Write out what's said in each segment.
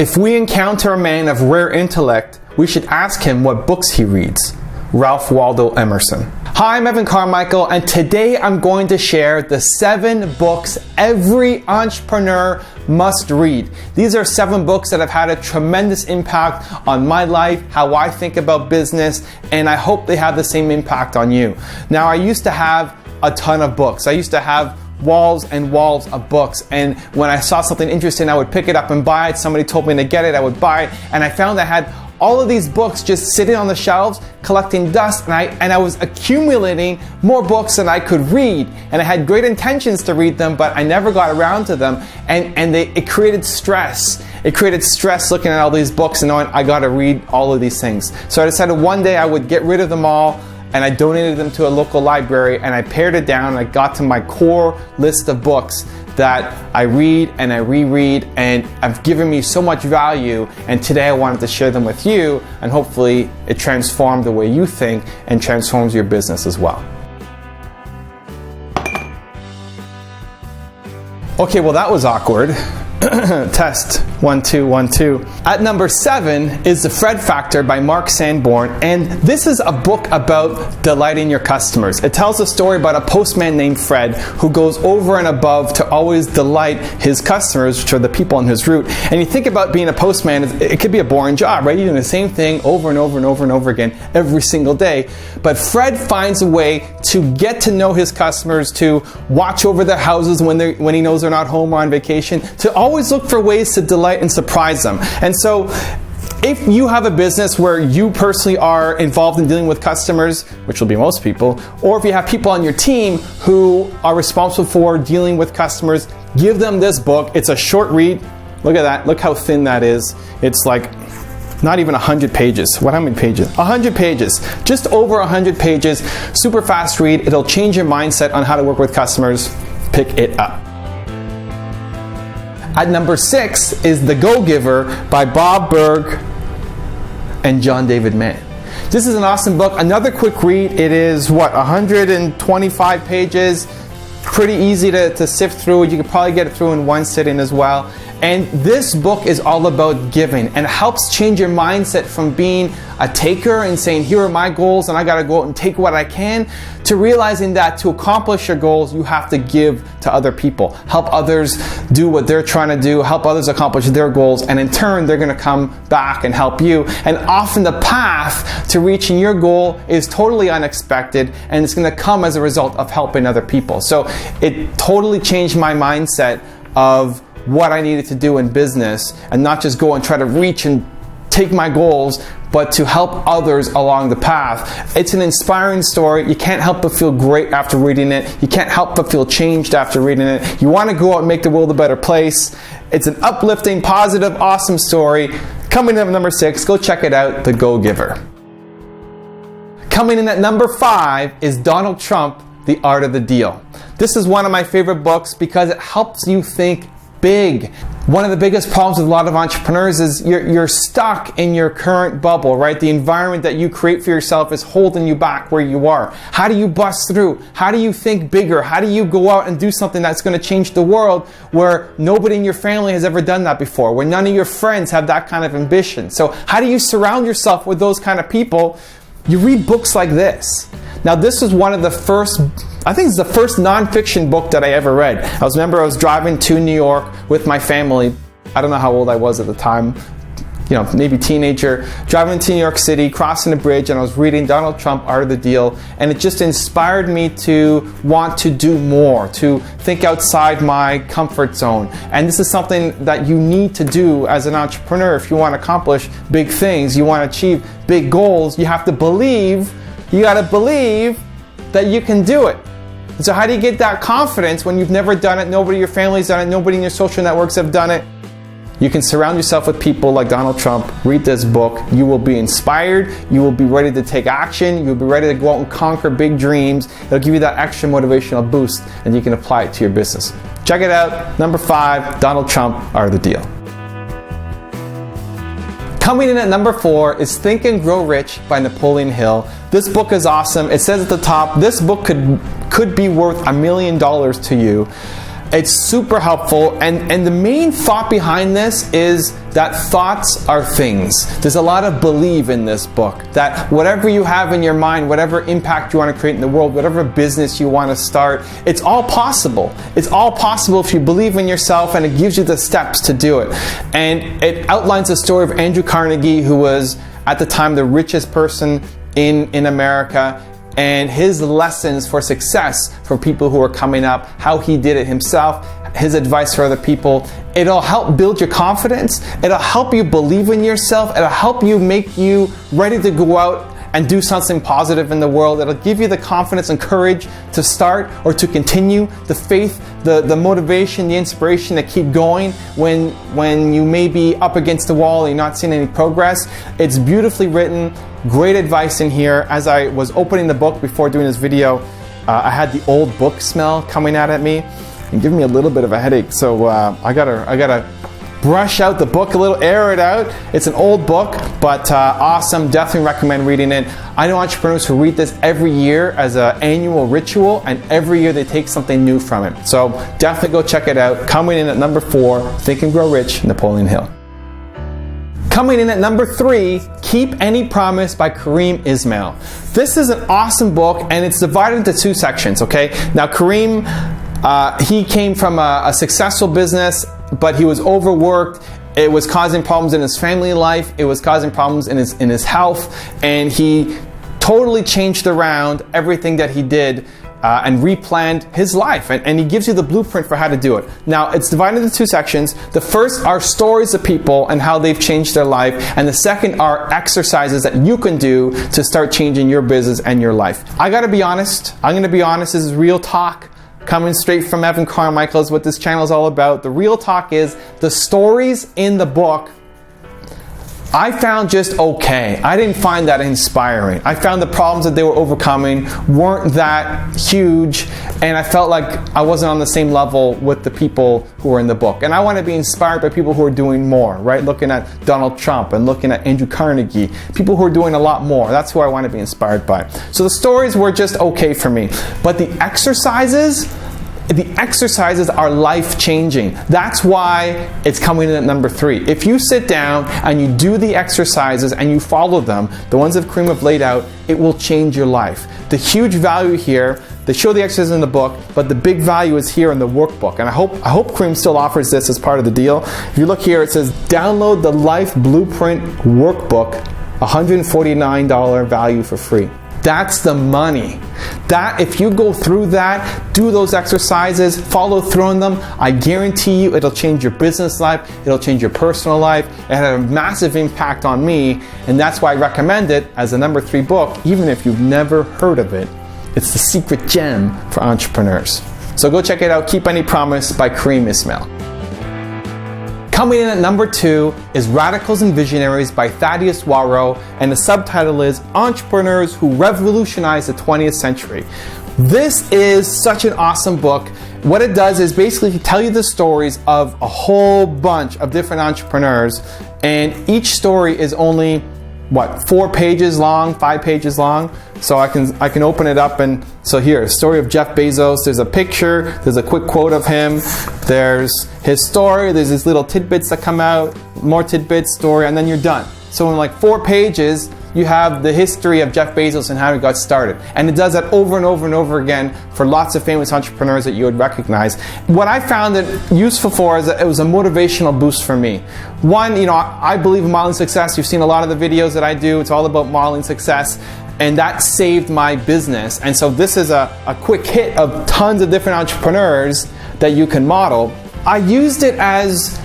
If we encounter a man of rare intellect, we should ask him what books he reads. Ralph Waldo Emerson. Hi, I'm Evan Carmichael, and today I'm going to share the 7 books every entrepreneur must read. These are 7 books that have had a tremendous impact on my life, how I think about business, and I hope they have the same impact on you. Now, I used to have a ton of books. I used to have walls and walls of books, and when I saw something interesting, I would pick it up and buy it. Somebody told me to get it, I would buy it, and I found I had all of these books just sitting on the shelves, collecting dust, and I was accumulating more books than I could read. And I had great intentions to read them, but I never got around to them. And it created stress. It created stress looking at all these books and knowing I got to read all of these things. So I decided one day I would get rid of them all, and I donated them to a local library, and I pared it down, and I got to my core list of books that I read and I reread and have given me so much value, and today I wanted to share them with you, and hopefully it transformed the way you think and transforms your business as well. Okay, well that was awkward. Test 1 2 1 2. At number 7 is The Fred Factor by Mark Sanborn, and this is a book about delighting your customers. It tells a story about a postman named Fred who goes over and above to always delight his customers, which are the people on his route. And you think about being a postman, it could be a boring job, right? You're doing the same thing over and over and over and over again every single day. But Fred finds a way to get to know his customers, to watch over their houses when he knows they're not home or on vacation, to always look for ways to delight and surprise them. And so if you have a business where you personally are involved in dealing with customers, which will be most people, or if you have people on your team who are responsible for dealing with customers, give them this book. It's a short read. Look at that. Look how thin that is. It's like not even 100 pages. How many pages? 100 pages. Just over 100 pages. Super fast read. It'll change your mindset on how to work with customers. Pick it up. At number 6 is The Go-Giver by Bob Burg and John David Mann. This is an awesome book. Another quick read. It is, 125 pages. Pretty easy to sift through. You could probably get it through in one sitting as well. And this book is all about giving and helps change your mindset from being a taker and saying, here are my goals and I got to go out and take what I can, to realizing that to accomplish your goals, you have to give to other people. Help others do what they're trying to do, help others accomplish their goals, and in turn, they're going to come back and help you. And often the path to reaching your goal is totally unexpected, and it's going to come as a result of helping other people. So it totally changed my mindset of what I needed to do in business, and not just go and try to reach and take my goals, but to help others along the path. It's an inspiring story. You can't help but feel great after reading it. You can't help but feel changed after reading it. You want to go out and make the world a better place. It's an uplifting, positive, awesome story. Coming in at number 6, go check it out, The Go-Giver. Coming in at number 5 is Donald Trump, The Art of the Deal. This is one of my favorite books because it helps you think big. One of the biggest problems with a lot of entrepreneurs is you're stuck in your current bubble, right? The environment that you create for yourself is holding you back where you are. How do you bust through? How do you think bigger? How do you go out and do something that's going to change the world where nobody in your family has ever done that before, where none of your friends have that kind of ambition? So how do you surround yourself with those kind of people? You read books like this. Now, this was one of the first, I think it's the first nonfiction book that I ever read. I was driving to New York with my family. I don't know how old I was at the time, maybe teenager, driving to New York City, crossing a bridge, and I was reading Donald Trump, Art of the Deal, and it just inspired me to want to do more, to think outside my comfort zone. And this is something that you need to do as an entrepreneur if you want to accomplish big things, you want to achieve big goals. You have to believe, you got to believe that you can do it. And so how do you get that confidence when you've never done it, nobody in your family's done it, nobody in your social networks have done it? You can surround yourself with people like Donald Trump. Read this book. You will be inspired. You will be ready to take action. You'll be ready to go out and conquer big dreams. It'll give you that extra motivational boost, and you can apply it to your business. Check it out. Number 5, Donald Trump, Art of the Deal. Coming in at number 4 is Think and Grow Rich by Napoleon Hill. This book is awesome. It says at the top, this book could be worth $1 million to you. It's super helpful, and the main thought behind this is that thoughts are things. There's a lot of belief in this book, that whatever you have in your mind, whatever impact you want to create in the world, whatever business you want to start, it's all possible. It's all possible if you believe in yourself, and it gives you the steps to do it. And it outlines the story of Andrew Carnegie, who was at the time the richest person in America, and his lessons for success for people who are coming up, how he did it himself, his advice for other people. It'll help build your confidence. It'll help you believe in yourself. It'll help you make you ready to go out and do something positive in the world. It'll give you the confidence and courage to start or to continue, the faith, the motivation, the inspiration to keep going when you may be up against the wall and you're not seeing any progress. It's beautifully written, great advice in here. As I was opening the book before doing this video, I had the old book smell coming out at me and giving me a little bit of a headache. So I gotta brush out the book a little, air it out. It's an old book, but awesome. Definitely recommend reading it. I know entrepreneurs who read this every year as an annual ritual, and every year they take something new from it. So definitely go check it out. Coming in at number 4, Think and Grow Rich, Napoleon Hill. Coming in at number 3, Keep Any Promise by Kareem Ismail. This is an awesome book, and it's divided into 2 sections, okay? Now Kareem, he came from a successful business, but he was overworked. It was causing problems in his family life. It was causing problems in his health, and he totally changed around everything that he did and replanned his life. And he gives you the blueprint for how to do it. Now, it's divided into 2 sections. The first are stories of people and how they've changed their life, and the second are exercises that you can do to start changing your business and your life. I gotta be honest. I'm gonna be honest. This is real talk. Coming straight from Evan Carmichael is what this channel is all about. The real talk is the stories in the book I found just okay. I didn't find that inspiring. I found the problems that they were overcoming weren't that huge, and I felt like I wasn't on the same level with the people who were in the book. And I want to be inspired by people who are doing more, right? Looking at Donald Trump and looking at Andrew Carnegie, people who are doing a lot more. That's who I want to be inspired by. So the stories were just okay for me. But the exercises are life-changing. That's why it's coming in at number 3. If you sit down and you do the exercises and you follow them, the ones that Kareem have laid out, it will change your life. The huge value here, they show the exercises in the book, but the big value is here in the workbook. And I hope Kareem still offers this as part of the deal. If you look here, it says, download the Life Blueprint Workbook, $149 value for free. That's the money. That, if you go through that, do those exercises, follow through on them, I guarantee you it'll change your business life, it'll change your personal life. It had a massive impact on me, and that's why I recommend it as a number 3 book, even if you've never heard of it. It's the secret gem for entrepreneurs. So go check it out, Keep Any Promise by Kareem Ismail. Coming in at number 2 is Radicals and Visionaries by Thaddeus Warrow, and the subtitle is Entrepreneurs Who Revolutionized the 20th Century. This is such an awesome book. What it does is basically tell you the stories of a whole bunch of different entrepreneurs, and each story is only 4 pages long, 5 pages long. So I can open it up, and so here, story of Jeff Bezos. There's a picture, there's a quick quote of him, there's his story, there's these little tidbits that come out, more tidbits, story, and then you're done. So in like 4 pages, you have the history of Jeff Bezos and how he got started. And it does that over and over and over again for lots of famous entrepreneurs that you would recognize. What I found it useful for is that it was a motivational boost for me. One, I believe in modeling success. You've seen a lot of the videos that I do. It's all about modeling success. And that saved my business. And so this is a quick hit of tons of different entrepreneurs that you can model. I used it as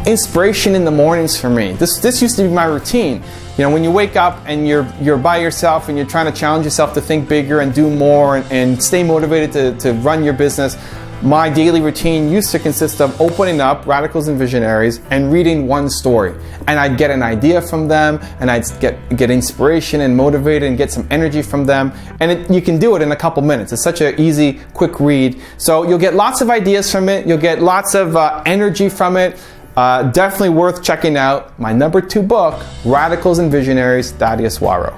inspiration in the mornings for me. This used to be my routine. When you wake up and you're by yourself and you're trying to challenge yourself to think bigger and do more and stay motivated to run your business, my daily routine used to consist of opening up Radicals and Visionaries and reading one story. And I'd get an idea from them, and I'd get inspiration and motivated and get some energy from them. And you can do it in a couple minutes. It's such an easy, quick read. So you'll get lots of ideas from it. You'll get lots of energy from it. Definitely worth checking out. My number 2 book, Radicals and Visionaries, Thaddeus Warrow.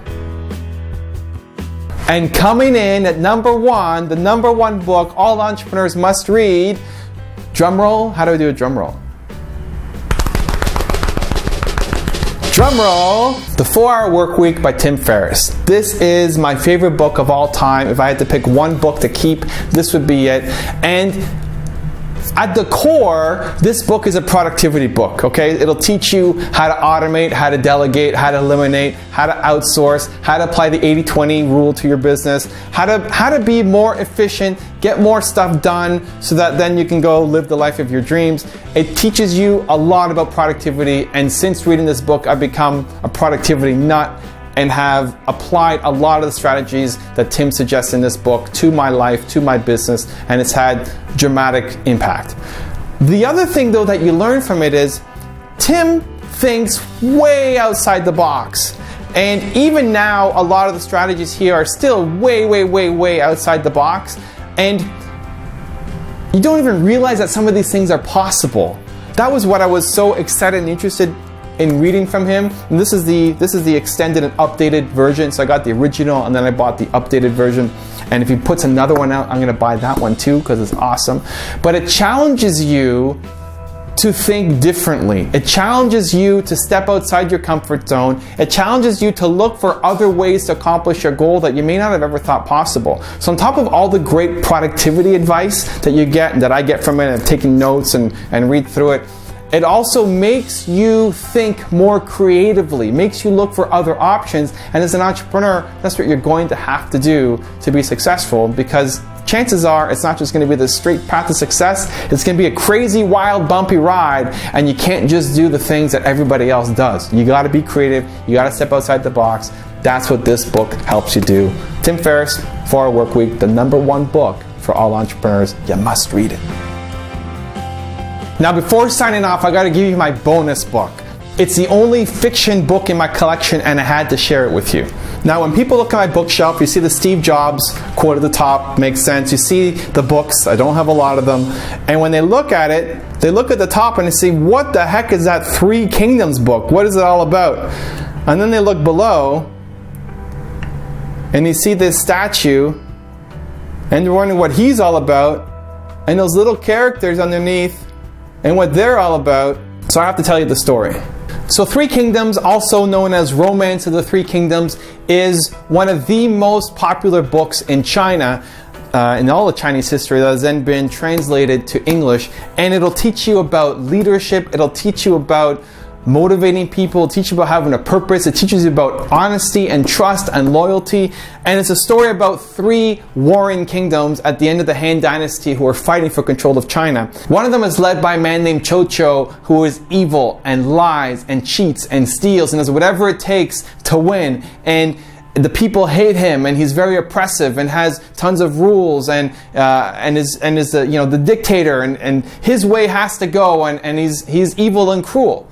And coming in at number 1, the number 1 book all entrepreneurs must read, Drum roll. How do I do a drum roll? Drum roll. The 4-Hour Workweek by Tim Ferriss. This is my favorite book of all time. If I had to pick one book to keep, this would be it. And at the core, this book is a productivity book, okay? It'll teach you how to automate, how to delegate, how to eliminate, how to outsource, how to apply the 80-20 rule to your business, how to be more efficient, get more stuff done so that then you can go live the life of your dreams. It teaches you a lot about productivity, and since reading this book, I've become a productivity nut and have applied a lot of the strategies that Tim suggests in this book to my life, to my business, and it's had dramatic impact. The other thing though that you learn from it is Tim thinks way outside the box. And even now, a lot of the strategies here are still way outside the box. And you don't even realize that some of these things are possible. That was what I was so excited and interested in reading from him. And this is the extended and updated version. So I got the original and then I bought the updated version. And if he puts another one out, I'm gonna buy that one too because it's awesome. But it challenges you to think differently. It challenges you to step outside your comfort zone. It challenges you to look for other ways to accomplish your goal that you may not have ever thought possible. So on top of all the great productivity advice that you get and that I get from it, and I'm taking notes and read through it, it also makes you think more creatively, makes you look for other options. And as an entrepreneur, that's what you're going to have to do to be successful, because chances are it's not just going to be the straight path to success. It's going to be a crazy, wild, bumpy ride, and you can't just do the things that everybody else does. You got to be creative. You got to step outside the box. That's what this book helps you do. Tim Ferriss, 4-Hour Workweek, the #1 book for all entrepreneurs. You must read it. Now, before signing off, I got to give you my bonus book. It's the only fiction book in my collection, and I had to share it with you. Now, when people look at my bookshelf, you see the Steve Jobs quote at the top, makes sense. You see the books, I don't have a lot of them. And when they look at it, they look at the top and they say, what the heck is that 3 Kingdoms book? What is it all about? And then they look below, and you see this statue, and you're wondering what he's all about, and those little characters underneath, and what they're all about. So I have to tell you the story. So 3 Kingdoms, also known as Romance of the 3 Kingdoms, is one of the most popular books in China, in all of Chinese history, that has then been translated to English. And it'll teach you about leadership, it'll teach you about motivating people, it'll teach you about having a purpose, it teaches you about honesty and trust and loyalty. And it's a story about 3 warring kingdoms at the end of the Han Dynasty who are fighting for control of China. One of them is led by a man named Cho, who is evil and lies and cheats and steals and does whatever it takes to win. And the people hate him, and he's very oppressive and has tons of rules and is the dictator, and his way has to go, and he's evil and cruel.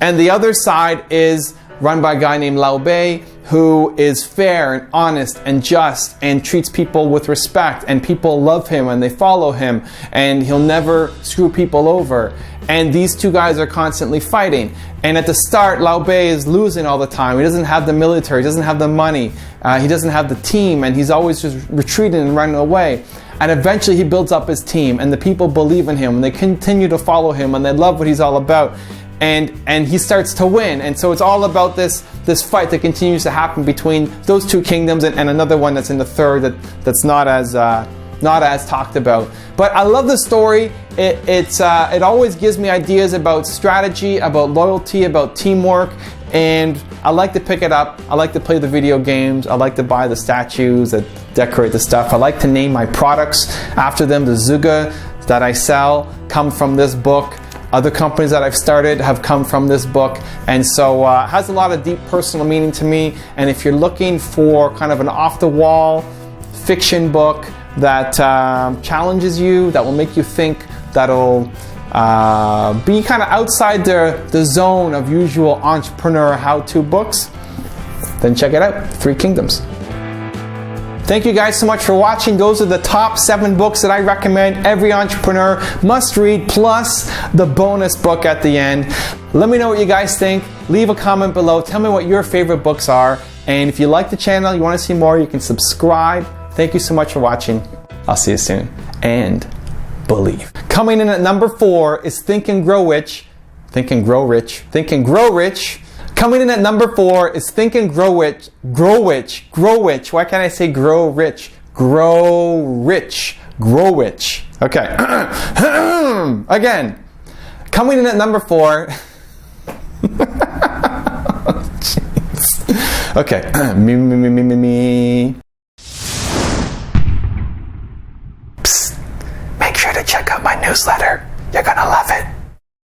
And the other side is run by a guy named Liu Bei, who is fair and honest and just and treats people with respect, and people love him and they follow him, and he'll never screw people over. And these 2 guys are constantly fighting. And at the start, Liu Bei is losing all the time. He doesn't have the military, he doesn't have the money, he doesn't have the team, and he's always just retreating and running away. And eventually he builds up his team, and the people believe in him, and they continue to follow him, and they love what he's all about. And he starts to win. And so it's all about this fight that continues to happen between those 2 kingdoms and another one that's in the third that's not as talked about. But I love the story. It always gives me ideas about strategy, about loyalty, about teamwork. And I like to pick it up. I like to play the video games. I like to buy the statues that decorate the stuff. I like to name my products after them. The Zuga that I sell come from this book. Other companies that I've started have come from this book, and so it has a lot of deep personal meaning to me. And if you're looking for kind of an off-the-wall fiction book that challenges you, that will make you think, that'll be kind of outside the zone of usual entrepreneur how-to books, then check it out, 3 Kingdoms. Thank you guys so much for watching. Those are the top 7 books that I recommend every entrepreneur must read, plus the bonus book at the end. Let me know what you guys think. Leave a comment below. Tell me what your favorite books are. And if you like the channel, you want to see more, you can subscribe. Thank you so much for watching. I'll see you soon. And believe. Coming in at number 4 is Think and Grow Rich. Think and Grow Rich. Think and Grow Rich. Coming in at number 4 is Think and Grow Rich. Grow Rich. Grow Rich. Why can't I say grow rich? Grow rich. Grow rich. Okay. Again. Coming in at number 4. Okay. Me. Psst. Make sure to check out my newsletter. You're gonna love it.